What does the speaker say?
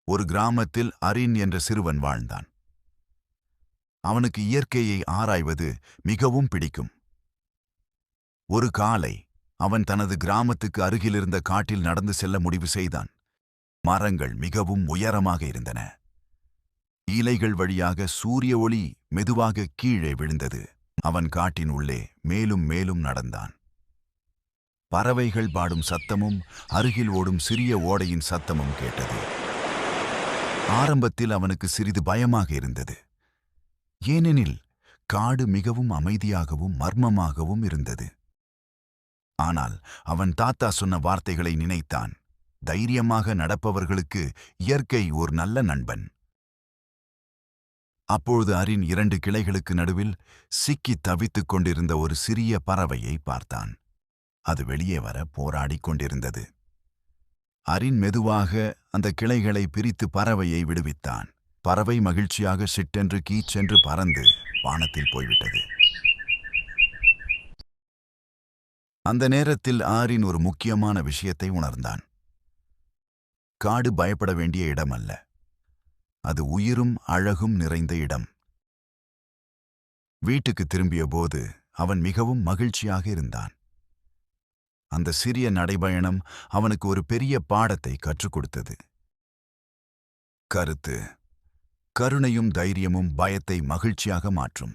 ஒரு கிராமத்தில் அரின் என்ற சிறுவன் வாழ்ந்தான். அவனுக்கு இயற்கையை ஆராய்வது மிகவும் பிடிக்கும். ஒரு காலை அவன் தனது கிராமத்துக்கு அருகிலிருந்த காட்டில் நடந்து செல்ல முடிவு செய்தான். மரங்கள் மிகவும் உயரமாக இருந்தன. இலைகள் வழியாக சூரிய ஒளி மெதுவாக கீழே விழுந்தது. அவன் காட்டின் உள்ளே மேலும் மேலும் நடந்தான். பறவைகள் பாடும் சத்தமும் அருகில் ஓடும் சிறிய ஓடையின் சத்தமும் கேட்டது. ஆரம்பத்தில் அவனுக்கு சிறிது பயமாக இருந்தது. ஏனெனில் காடு மிகவும் அமைதியாகவும் மர்மமாகவும் இருந்தது. ஆனால் அவன் தாத்தா சொன்ன வார்த்தைகளை நினைத்தான். தைரியமாக நடப்பவர்களுக்கு இயற்கை ஒரு நல்ல நண்பன். அப்பொழுது அரின் 2 கிளைகளுக்கு நடுவில் சிக்கி தவித்துக் கொண்டிருந்த ஒரு சிறிய பறவையை பார்த்தான். அது வெளியே வர போராடிக் கொண்டிருந்தது. அரின் மெதுவாக அந்த கிளைகளை பிரித்து பறவையை விடுவித்தான். பறவை மகிழ்ச்சியாக சிட்டென்று கீச்சென்று பறந்து வானத்தில் போய்விட்டது. அந்த நேரத்தில் ஆரின் ஒரு முக்கியமான விஷயத்தை உணர்ந்தான். காடு பயப்பட வேண்டிய இடம் அல்ல. அது உயிரும் அழகும் நிறைந்த இடம். வீட்டுக்கு திரும்பிய போது அவன் மிகவும் மகிழ்ச்சியாக இருந்தான். அந்த சிறிய நடைபயணம் அவனுக்கு ஒரு பெரிய பாடத்தை கற்றுக் கொடுத்தது. கருத்து: கருணையும் தைரியமும் பயத்தை மகிழ்ச்சியாக மாற்றும்.